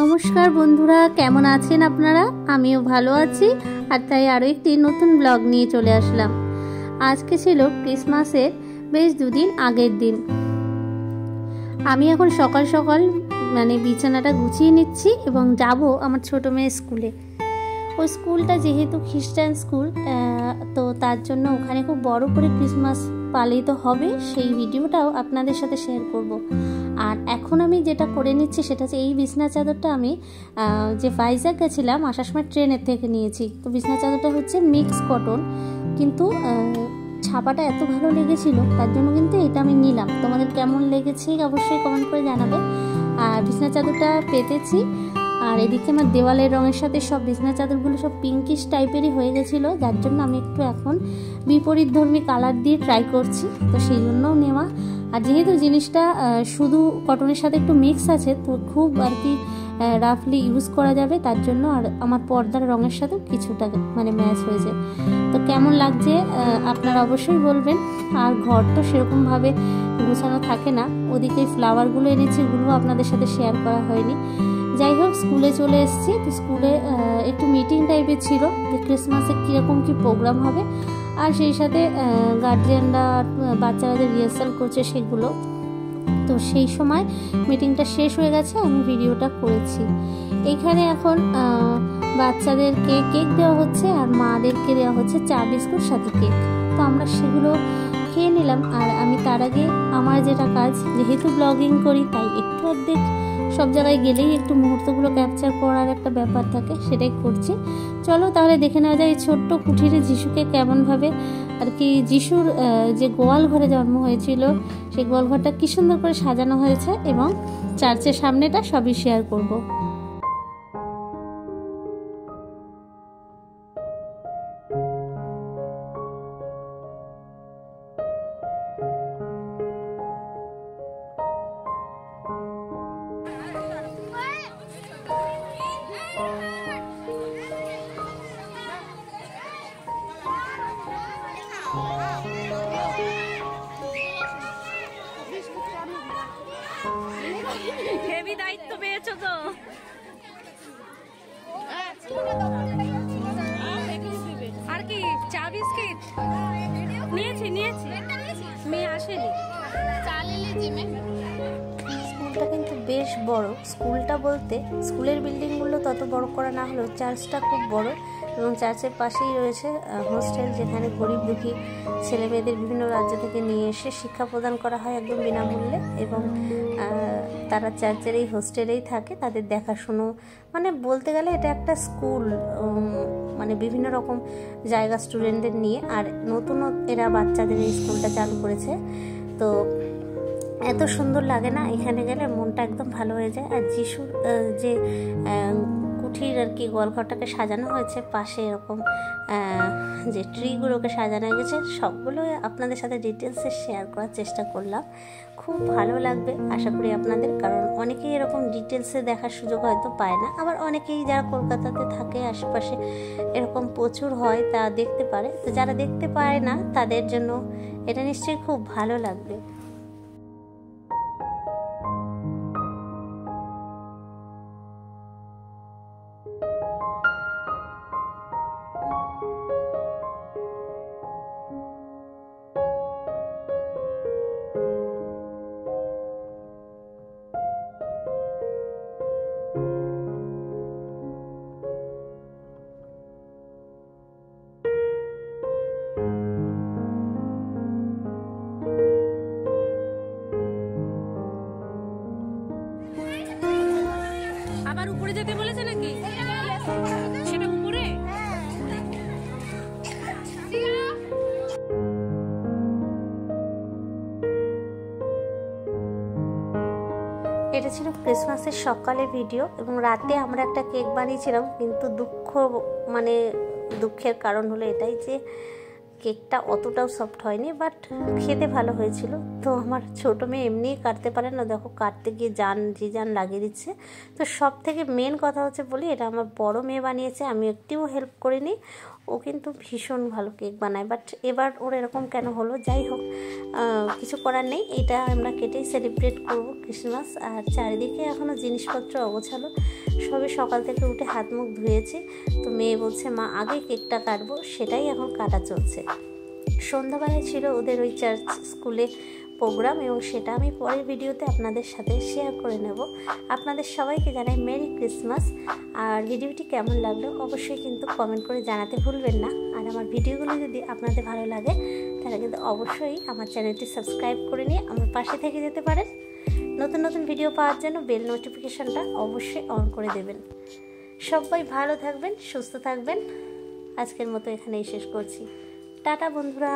নমস্কার বন্ধুরা, কেমন আছেন আপনারা? আমিও ভালো আছি। আর তাই আরও একটি নতুন ব্লগ নিয়ে চলে আসলাম। আজকে ছিল ক্রিসমাসের বেশ দুদিন আগের দিন। আমি এখন সকাল সকাল বিছানাটা গুছিয়ে নিচ্ছি এবং যাব আমার ছোট মেয়ের স্কুলে। ওই স্কুলটা যেহেতু খ্রিস্টান স্কুল, তো তার জন্য ওখানে খুব বড় করে ক্রিসমাস পালিত হবে। সেই ভিডিওটাও আপনাদের সাথে শেয়ার করব। আর এখন আমি যেটা করে নিচ্ছি সেটা হচ্ছে এই বিছনা চাদরটা আমি যে ভাইজ্যাগ গেছিলাম আসার সময় ট্রেনের থেকে নিয়েছি। তো বিছনা চাদরটা হচ্ছে মিক্স কটন, কিন্তু ছাপাটা এত ভালো লেগেছিল তার জন্য কিন্তু এটা আমি নিলাম। তোমাদের কেমন লেগেছে অবশ্যই কমেন্ট করে জানাবে। আর বিছনা চাদরটা পেতেছি, আর এদিকে আমার দেওয়ালের রঙের সাথে সব বিছনা চাদরগুলো সব পিঙ্কিশ টাইপেরই হয়ে গেছিলো, যার জন্য আমি একটু এখন বিপরীতধর্মী কালার দিয়ে ট্রাই করছি। তো সেই জন্যও নেওয়া। আর যেহেতু জিনিসটা শুধু কটনের সাথে একটু মিক্স আছে, তো খুব আর কি রাফলি ইউজ করা যাবে, তার জন্য আর আমার পর্দার রঙের সাথেও কিছুটা ম্যাচ হয়েছে। তো কেমন লাগছে আপনারা অবশ্যই বলবেন। আর ঘর তো সেরকমভাবে গুছানো থাকে না, ওদিকে ফ্লাওয়ারগুলো এনেছি, ওগুলো আপনাদের সাথে শেয়ার করা হয়নি। যাই হোক, স্কুলে চলে এসেছি। তো স্কুলে একটু মিটিং টাইপের ছিল যে ক্রিসমাসে কীরকম কী প্রোগ্রাম হবে, আর সেই সাথে গার্জিয়ানরা বাচ্চারা রিহার্সাল করছে সেগুলো। তো সেই সময় মিটিংটা শেষ হয়ে গেছে, আমি ভিডিওটা করেছি। এইখানে এখন বাচ্চাদেরকে কেক দেওয়া হচ্ছে আর মাদেরকে দেওয়া হচ্ছে চা বিস্কুট সাথে কেক। তো আমরা সেগুলো খেয়ে নিলাম। আর আমি তার আগে আমার যেটা কাজ, যেহেতু ব্লগিং করি তাই একটু অর্ধেক সব জায়গায় গেলেই একটু মুহূর্তগুলো ক্যাপচার করার একটা ব্যাপার থাকে, সেটাই করছি। চলো তাহলে দেখে নেওয়া যায় এই ছোট্ট কুঠিরে যিশুকে কেমনভাবে আর কি, যিশুর যে গোয়াল ঘরে জন্ম হয়েছিল সেই গোয়াল ঘরটা কি সুন্দর করে সাজানো হয়েছে, এবং চার্চের সামনেটা সবই শেয়ার করব। হেভি দায়িত্ব পেয়েছো তো। আর কি চা বিস্কিট নিয়েছি মেয়ে আসেনি। স্কুলটা কিন্তু বেশ বড়। স্কুলটা বলতে স্কুলের বিল্ডিংগুলো তত বড় করা না হলেও চার্চটা খুব বড়, এবং চার্চের পাশেই রয়েছে হোস্টেল, যেখানে গরিব দুঃখী ছেলে মেয়েদের বিভিন্ন রাজ্য থেকে নিয়ে এসে শিক্ষা প্রদান করা হয় একদম বিনামূল্যে। এবং তারা চার্চের এই হোস্টেলেই থাকে, তাদের দেখাশুনো বলতে গেলে এটা একটা স্কুল, বিভিন্ন রকম জায়গা স্টুডেন্টদের নিয়ে। আর নতুন এরা বাচ্চাদের এই স্কুলটা চালু করেছে। তো এত সুন্দর লাগে না, এখানে গেলে মনটা একদম ভালো হয়ে যায়। আর যিশুর যে কুঠির আর কি গোয়ালঘরটাকে সাজানো হয়েছে, পাশে এরকম যে ট্রিগুলোকে সাজানো গেছে, সবগুলো আপনাদের সাথে ডিটেলসে শেয়ার করার চেষ্টা করলাম। খুব ভালো লাগবে আশা করি আপনাদের, কারণ অনেকেই এরকম ডিটেলসে দেখার সুযোগ হয়তো পায় না। আবার অনেকেই যারা কলকাতাতে থাকে আশেপাশে এরকম প্রচুর হয়, তা দেখতে পারে। তো যারা দেখতে পায় না তাদের জন্য এটা নিশ্চয়ই খুব ভালো লাগবে। আবার উপরে যেতে বলেছে নাকি? সেটা উপরে এটা ছিল ক্রিসমাসের সকালে ভিডিও। এবং রাতে আমরা একটা কেক বানিয়েছিলাম, কিন্তু দুঃখের কারণ হলো এটাই যে কেকটা অতটাও সফট হয়নি, বাট খেতে ভালো হয়েছিল। তো আমার ছোটো মেয়ে এমনিই কাটতে পারে না, দেখো কাটতে গিয়ে জান লাগিয়ে দিচ্ছে। তো সব থেকে মেন কথা হচ্ছে বলি, এটা আমার বড় মেয়ে বানিয়েছে, আমি একটিও হেল্প করিনি। ও কিন্তু ভীষণ ভালো কেক বানায়, বাট এবার ওর এরকম কেন হলো, যাই হোক কিছু করার নেই, এটা আমরা কেটেই সেলিব্রেট করব ক্রিসমাস। আর চারিদিকে এখনও জিনিসপত্র অগোছালো, সবে সকাল থেকে উঠে হাত মুখ ধুয়েছি। তো মেয়ে বলছে মা আগে কেকটা কাটবো, সেটাই এখন কাটা চলছে। সন্ধ্যাবেলায় ছিল ওদের ওই চার্চ স্কুলে প্রোগ্রাম, এবং সেটা আমি পরের ভিডিওতে আপনাদের সাথে শেয়ার করে নেব। আপনাদের সবাইকে জানাই মেরি ক্রিসমাস। আর ভিডিওটি কেমন লাগলো অবশ্যই কিন্তু কমেন্ট করে জানাতে ভুলবেন না। আর আমার ভিডিওগুলো যদি আপনাদের ভালো লাগে তাহলে কিন্তু অবশ্যই আমার চ্যানেলটি সাবস্ক্রাইব করে নিয়ে আমার পাশে থেকে যেতে পারেন। নতুন নতুন ভিডিও পাওয়ার জন্য বেল নোটিফিকেশানটা অবশ্যই অন করে দেবেন। সবাই ভালো থাকবেন, সুস্থ থাকবেন। আজকের মতো এখানেই শেষ করছি। টাটা বন্ধুরা।